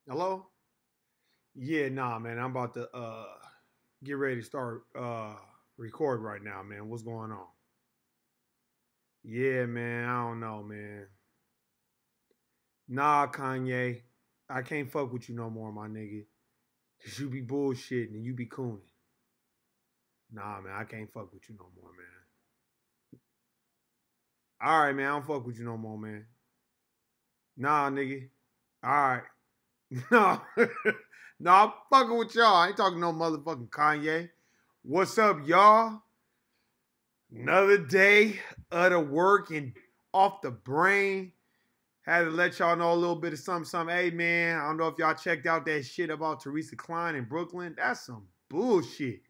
Hello? Yeah, nah, man. I'm about to get ready to start record right now, man. What's going on? Yeah, man. I don't know, man. Nah, Kanye. I can't fuck with you no more, my nigga. Cause you be bullshitting and you be cooning. Nah, man. I can't fuck with you no more, man. All right, man. I don't fuck with you no more, man. Nah, nigga. All right. No. No, I'm fucking with y'all. I ain't talking no motherfucking Kanye. What's up, y'all? Another day of the work and off the brain. Had to let y'all know a little bit of something, something. Hey, man, I don't know if y'all checked out that shit about Teresa Kline in Brooklyn. That's some bullshit.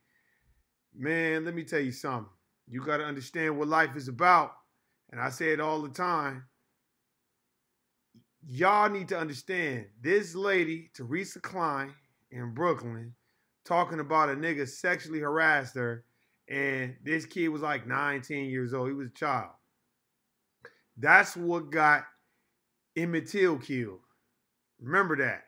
Man, let me tell you something. You got to understand what life is about. And I say it all the time. Y'all need to understand this lady, Teresa Kline in Brooklyn, talking about a nigga sexually harassed her. And this kid was like 19 years old. He was a child. That's what got Emmett Till killed. Remember that.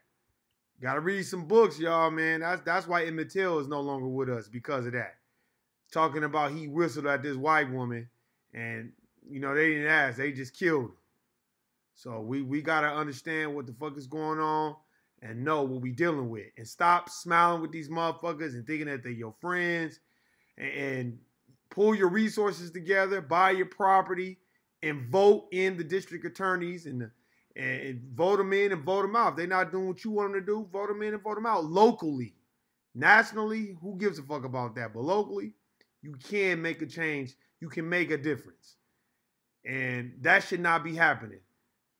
Gotta read some books, y'all, man. That's why Emmett Till is no longer with us because of that. Talking about he whistled at this white woman, and they didn't ask, they just killed him. So we gotta understand what the fuck is going on and know what we dealing with, and stop smiling with these motherfuckers and thinking that they're your friends, and pull your resources together, buy your property, and vote in the district attorneys and vote them in and vote them out. If they're not doing what you want them to do, vote them in and vote them out locally. Nationally, who gives a fuck about that? But locally, you can make a change. You can make a difference. And that should not be happening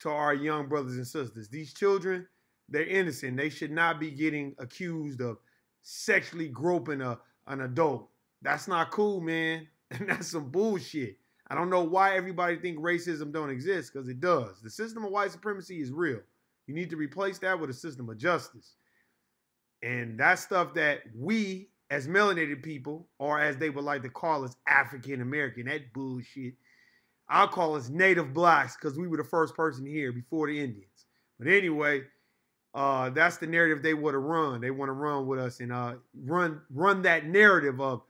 to our young brothers and sisters. These children, they're innocent. They should not be getting accused of sexually groping an adult. That's not cool, man. And that's some bullshit. I don't know why everybody think racism don't exist, because it does. The system of white supremacy is real. You need to replace that with a system of justice. And that's stuff that we, as melanated people, or as they would like to call us, African American, that bullshit, I'll call us native blacks, because we were the first person here before the Indians. But anyway, that's the narrative they want to run. They want to run with us and run that narrative of,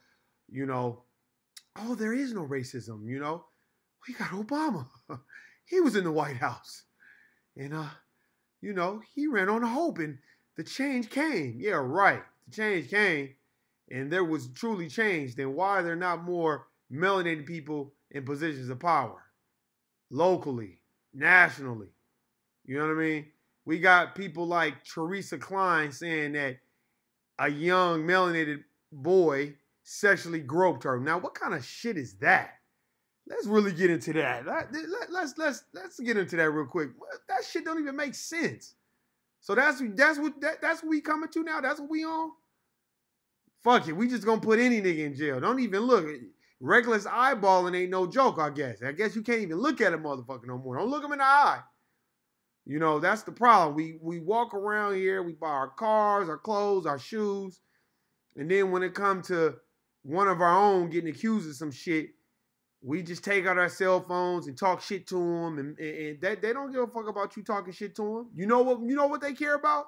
oh, there is no racism, We got Obama. He was in the White House. And, he ran on hope and the change came. Yeah, right. The change came and there was truly change. Then why are there not more melanated people in positions of power? Locally, nationally. You know what I mean? We got people like Teresa Kline saying that a young melanated boy sexually groped her. Now, what kind of shit is that? Let's really get into that. Let's get into that real quick. That shit don't even make sense. So that's what we coming to now. That's what we on. Fuck it. We just gonna put any nigga in jail. Don't even look. Reckless eyeballing ain't no joke. I guess you can't even look at a motherfucker no more. Don't look him in the eye. That's the problem. We walk around here. We buy our cars, our clothes, our shoes. And then when it comes to one of our own getting accused of some shit, we just take out our cell phones and talk shit to them, and they don't give a fuck about you talking shit to them. You know what they care about?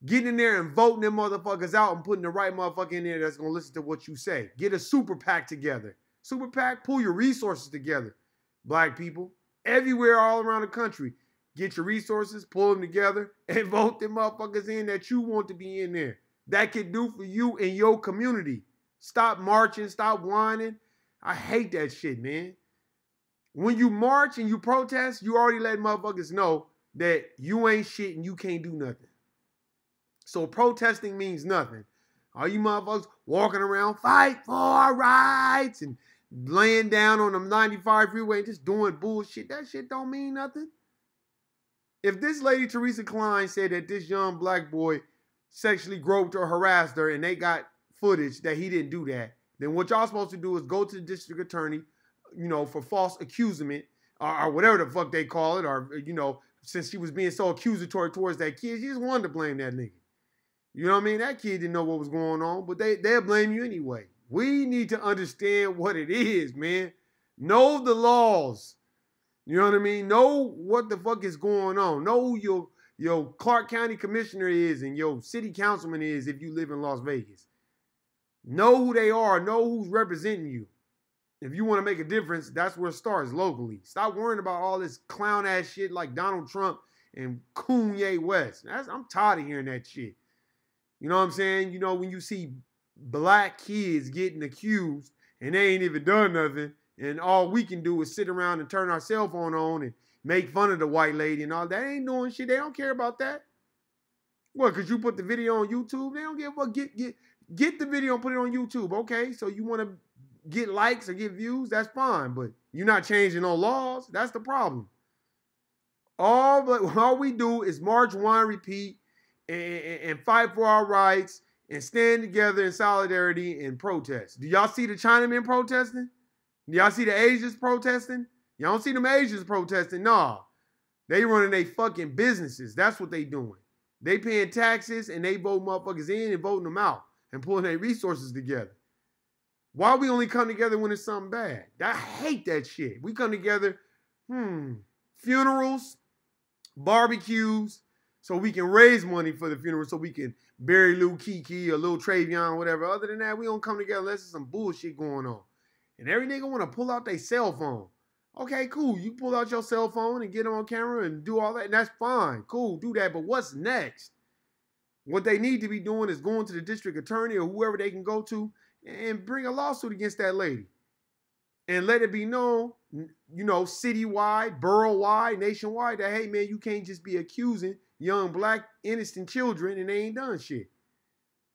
Getting in there and voting them motherfuckers out and putting the right motherfucker in there that's gonna listen to what you say. Get a super PAC together. Super PAC, pull your resources together, black people. Everywhere all around the country. Get your resources, pull them together, and vote them motherfuckers in that you want to be in there. That could do for you and your community. Stop marching, stop whining. I hate that shit, man. When you march and you protest, you already let motherfuckers know that you ain't shit and you can't do nothing. So protesting means nothing. All you motherfuckers walking around, fight for our rights, and laying down on the 95 freeway and just doing bullshit, that shit don't mean nothing. If this lady, Teresa Kline, said that this young black boy sexually groped or harassed her and they got footage that he didn't do that, then what y'all supposed to do is go to the district attorney, for false accusation or whatever the fuck they call it, or, since she was being so accusatory towards that kid, she just wanted to blame that nigga. You know what I mean? That kid didn't know what was going on, but they'll blame you anyway. We need to understand what it is, man. Know the laws. You know what I mean? Know what the fuck is going on. Know your Clark County commissioner is and your city councilman is if you live in Las Vegas. Know who they are. Know who's representing you. If you want to make a difference, that's where it starts locally. Stop worrying about all this clown ass shit like Donald Trump and Kanye West. I'm tired of hearing that shit. You know what I'm saying? You know, when you see black kids getting accused and they ain't even done nothing, and all we can do is sit around and turn our cell phone on and make fun of the white lady and all that. They ain't doing shit. They don't care about that. What, because you put the video on YouTube? They don't give a fuck. Get the video and put it on YouTube. Okay, so you want to get likes or get views? That's fine, but you're not changing no laws. That's the problem. All we do is march, whine, repeat, and fight for our rights and stand together in solidarity and protest. Do y'all see the Chinamen protesting? Do y'all see the Asians protesting? Y'all don't see them Asians protesting? Nah. They running their fucking businesses. That's what they doing. They paying taxes and they vote motherfuckers in and voting them out and pulling their resources together. Why we only come together when it's something bad? I hate that shit. We come together, funerals, barbecues, so we can raise money for the funeral, so we can bury Lil Kiki or Lil Travion or whatever. Other than that, we don't come together unless there's some bullshit going on. And every nigga want to pull out their cell phone. Okay, cool. You pull out your cell phone and get on camera and do all that, and that's fine. Cool, do that. But what's next? What they need to be doing is going to the district attorney or whoever they can go to and bring a lawsuit against that lady. And let it be known, you know, citywide, borough-wide, nationwide, that, hey, man, you can't just be accusing young black innocent children and they ain't done shit.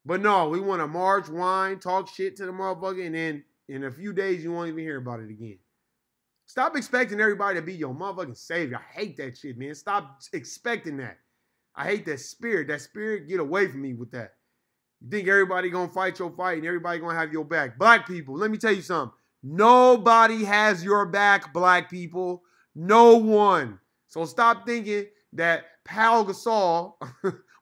But no, we want to march, whine, talk shit to the motherfucker, and then in a few days, you won't even hear about it again. Stop expecting everybody to be your motherfucking savior. I hate that shit, man. Stop expecting that. I hate that spirit. That spirit, get away from me with that. You think everybody gonna fight your fight and everybody gonna have your back. Black people, let me tell you something. Nobody has your back, black people. No one. So stop thinking that Pal Gasol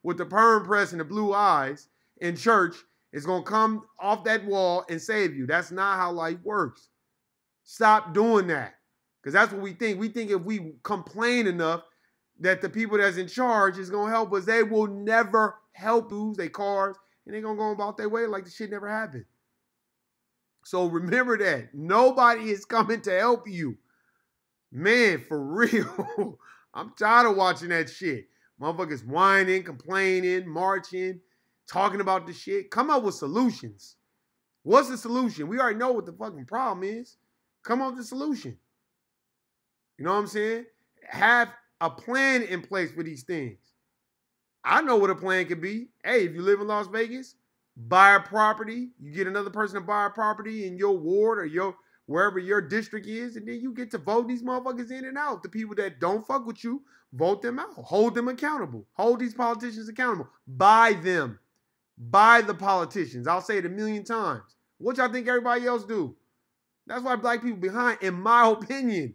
with the perm press and the blue eyes in church is going to come off that wall and save you. That's not how life works. Stop doing that. Because that's what we think. We think if we complain enough that the people that's in charge is going to help us. They will never help lose their cars. And they're going to go about their way like the shit never happened. So remember that. Nobody is coming to help you. Man, for real. I'm tired of watching that shit. Motherfuckers whining, complaining, marching, talking about the shit. Come up with solutions. What's the solution? We already know what the fucking problem is. Come up with a solution. You know what I'm saying? Have a plan in place for these things. I know what a plan could be. Hey, if you live in Las Vegas, buy a property. You get another person to buy a property in your ward or wherever your district is, and then you get to vote these motherfuckers in and out. The people that don't fuck with you, vote them out. Hold them accountable. Hold these politicians accountable. Buy them. Buy the politicians. I'll say it a million times. What y'all think everybody else do? That's why black people behind, in my opinion.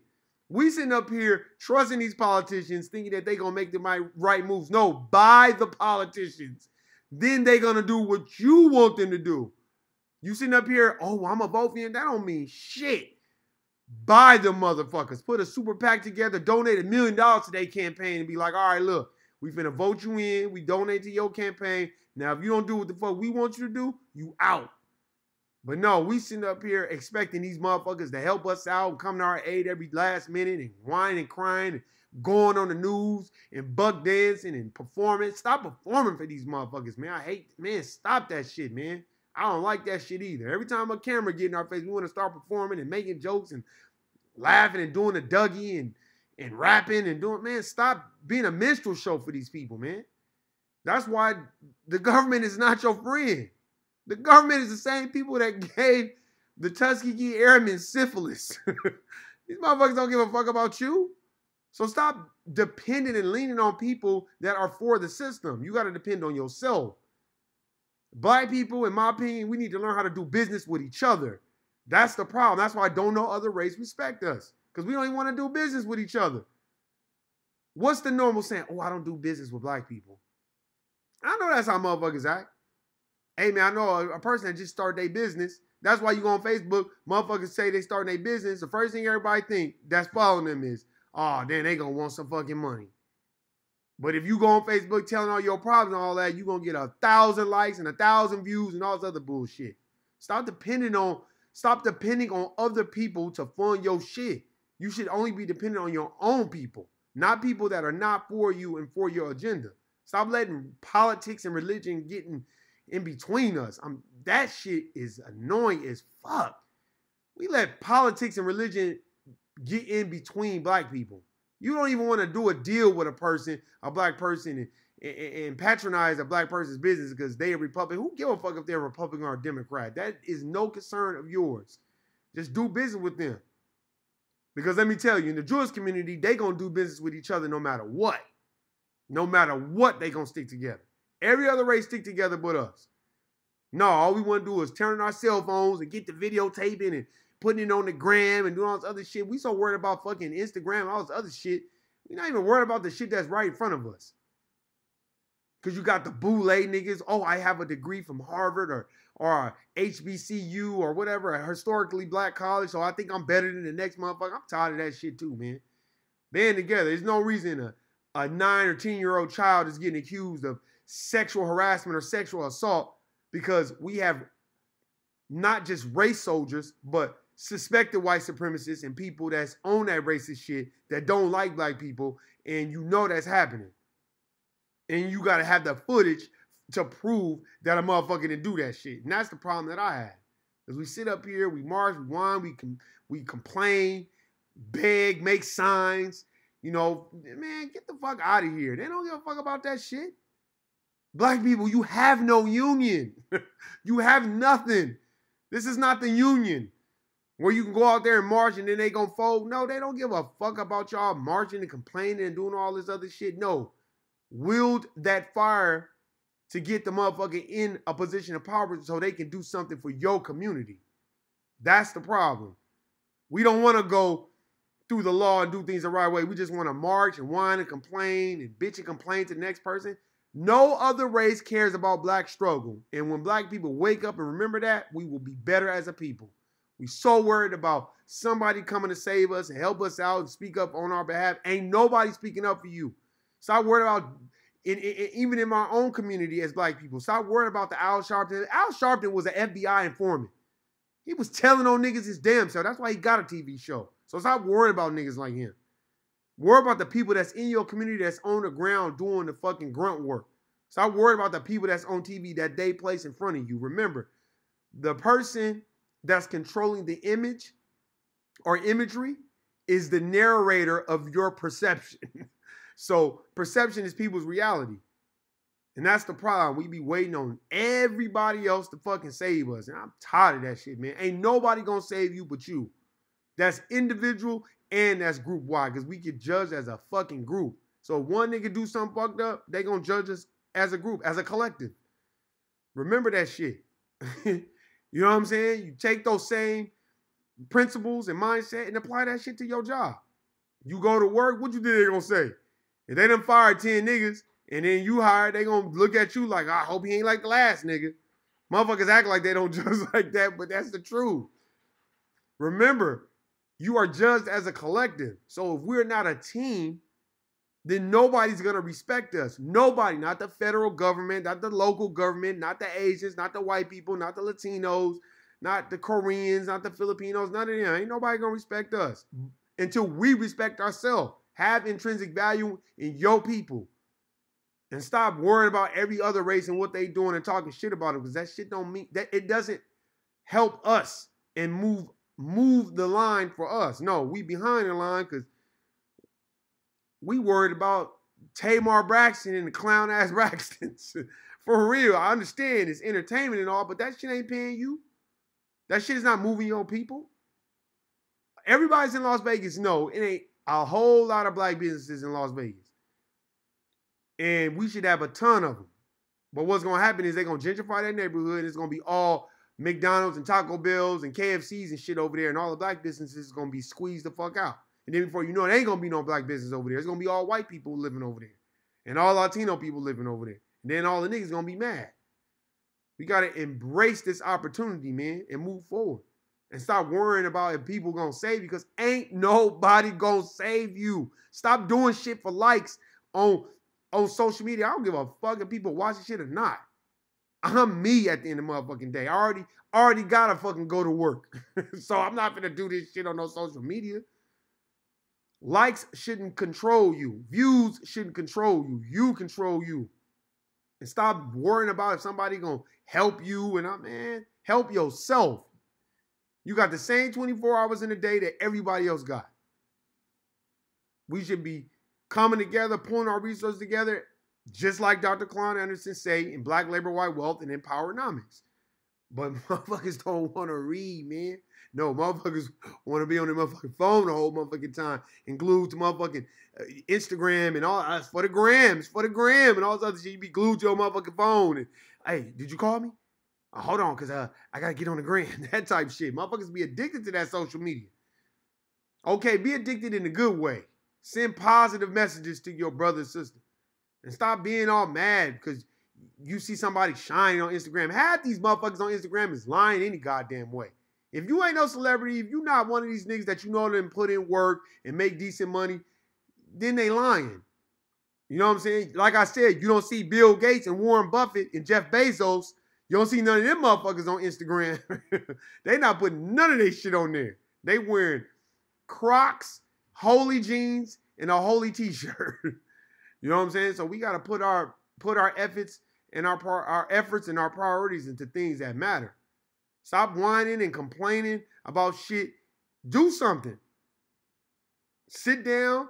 We sitting up here trusting these politicians, thinking that they gonna make the right moves. No, buy the politicians. Then they gonna do what you want them to do. You sitting up here, oh, I'm a vote for you. That don't mean shit. Buy the motherfuckers. Put a super PAC together, donate $1 million to their campaign and be like, all right, look, we finna vote you in. We donate to your campaign. Now, if you don't do what the fuck we want you to do, you out. But no, we sitting up here expecting these motherfuckers to help us out and come to our aid every last minute and whine and crying and going on the news and buck dancing and performing. Stop performing for these motherfuckers, man. Stop that shit, man. I don't like that shit either. Every time a camera get in our face, we want to start performing and making jokes and laughing and doing a Dougie and rapping and doing, man, stop being a minstrel show for these people, man. That's why the government is not your friend. The government is the same people that gave the Tuskegee Airmen syphilis. These motherfuckers don't give a fuck about you. So stop depending and leaning on people that are for the system. You got to depend on yourself. Black people, in my opinion, we need to learn how to do business with each other. That's the problem. That's why I don't know other race respect us. Because we don't even want to do business with each other. What's the normal saying? Oh, I don't do business with black people. I know that's how motherfuckers act. Hey, man, I know a person that just started their business. That's why you go on Facebook, motherfuckers say they starting their business. The first thing everybody think that's following them is, oh, then they gonna want some fucking money. But if you go on Facebook telling all your problems and all that, you're going to get 1,000 likes and 1,000 views and all this other bullshit. Stop depending on other people to fund your shit. You should only be dependent on your own people, not people that are not for you and for your agenda. Stop letting politics and religion get in between us. That shit is annoying as fuck. We let politics and religion get in between black people. You don't even want to do a deal with a black person, and patronize a black person's business because they a Republican. Who give a fuck if they're a Republican or a Democrat? That is no concern of yours. Just do business with them. Because let me tell you, in the Jewish community, they going to do business with each other no matter what. No matter what, they going to stick together. Every other race stick together but us. No, all we want to do is turn on our cell phones and get the videotaping and putting it on the gram and doing all this other shit. We so worried about fucking Instagram and all this other shit. We're not even worried about the shit that's right in front of us. Because you got the boule niggas. Oh, I have a degree from Harvard or HBCU or whatever, a historically black college, so I think I'm better than the next motherfucker. I'm tired of that shit too, man. Band together. There's no reason a 9 or 10-year-old child is getting accused of sexual harassment or sexual assault because we have not just race soldiers, but suspected white supremacists and people that's on that racist shit that don't like black people, and you know that's happening. And you got to have the footage to prove that a motherfucker didn't do that shit. And that's the problem that I have. Because we sit up here, we march, we whine, we complain, beg, make signs. You know, man, get the fuck out of here. They don't give a fuck about that shit. Black people, you have no union. You have nothing. This is not the union where you can go out there and march and then they gonna fold. No, they don't give a fuck about y'all marching and complaining and doing all this other shit. No. Wield that fire to get the motherfucker in a position of power so they can do something for your community. That's the problem. We don't want to go through the law and do things the right way. We just want to march and whine and complain and bitch and complain to the next person. No other race cares about black struggle. And when black people wake up and remember that, we will be better as a people. We so worried about somebody coming to save us and help us out and speak up on our behalf. Ain't nobody speaking up for you. Stop worrying about, even in my own community as black people, stop worrying about the Al Sharpton. Al Sharpton was an FBI informant. He was telling on niggas his damn self. That's why he got a TV show. So stop worrying about niggas like him. Worry about the people that's in your community that's on the ground doing the fucking grunt work. Stop worrying about the people that's on TV that they place in front of you. Remember, the person that's controlling the image or imagery is the narrator of your perception. So perception is people's reality. And that's the problem. We be waiting on everybody else to fucking save us. And I'm tired of that shit, man. Ain't nobody gonna save you but you. That's individual and that's group wide. Because we get judged as a fucking group. So if one nigga do something fucked up, they gonna judge us as a group, as a collective. Remember that shit. You know what I'm saying? You take those same principles and mindset and apply that shit to your job. You go to work, what you think they gonna say? If they done fired 10 niggas and then you hired, they gonna look at you like, I hope he ain't like the last nigga. Motherfuckers act like they don't judge like that, but that's the truth. Remember, you are judged as a collective. So if we're not a team, then nobody's gonna respect us. Nobody, not the federal government, not the local government, not the Asians, not the white people, not the Latinos, not the Koreans, not the Filipinos, none of them. Ain't nobody gonna respect us until we respect ourselves. Have intrinsic value in your people. And stop worrying about every other race and what they doing and talking shit about them, because that shit don't mean that, it doesn't help us and move the line for us. No, we behind the line because we worried about Tamar Braxton and the clown ass Braxtons. For real, I understand it's entertainment and all, but that shit ain't paying you. That shit is not moving your people. Everybody's in Las Vegas. No, it ain't a whole lot of black businesses in Las Vegas. And we should have a ton of them. But what's going to happen is they're going to gentrify that neighborhood. It's going to be all McDonald's and Taco Bells and KFCs and shit over there. And all the black businesses is going to be squeezed the fuck out. And then before you know it, ain't going to be no black business over there. It's going to be all white people living over there. And all Latino people living over there. And then all the niggas going to be mad. We got to embrace this opportunity, man, and move forward. And stop worrying about if people going to save you, because ain't nobody going to save you. Stop doing shit for likes on on social media. I don't give a fuck if people watching shit or not. I'm me at the end of the motherfucking day. I already gotta fucking go to work. So I'm not gonna do this shit on no social media. Likes shouldn't control you. Views shouldn't control you. You control you. And stop worrying about if somebody gonna help you. And man, help yourself. You got the same 24 hours in a day that everybody else got. We should be coming together, pulling our resources together, just like Dr. Kline Anderson say in Black Labor, White Wealth and Empowernomics. But motherfuckers don't want to read, man. No, motherfuckers want to be on their motherfucking phone the whole motherfucking time and glued to motherfucking Instagram and all. That's for the gram. It's for the gram and all this other shit. You be glued to your motherfucking phone. And, hey, did you call me? Hold on, because I got to get on the gram. That type shit. Motherfuckers be addicted to that social media. Okay, be addicted in a good way. Send positive messages to your brother and sister. And stop being all mad because you see somebody shining on Instagram. Half these motherfuckers on Instagram is lying any goddamn way. If you ain't no celebrity, if you not one of these niggas that you know them put in work and make decent money, then they lying. You know what I'm saying? Like I said, you don't see Bill Gates and Warren Buffett and Jeff Bezos. You don't see none of them motherfuckers on Instagram. They not putting none of their shit on there. They wearing Crocs, holy jeans, and a holy t-shirt. You know what I'm saying? So we got to put our efforts and our efforts and our priorities into things that matter. Stop whining and complaining about shit. Do something. Sit down,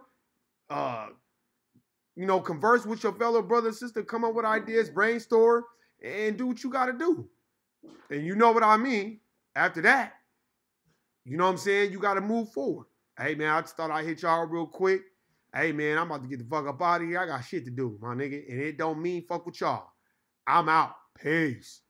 converse with your fellow brother and sister, come up with ideas, brainstorm, and do what you got to do. And you know what I mean. After that, you know what I'm saying? You got to move forward. Hey, man, I just thought I'd hit y'all real quick. Hey, man, I'm about to get the fuck up out of here. I got shit to do, my nigga. And it don't mean fuck with y'all. I'm out. Peace.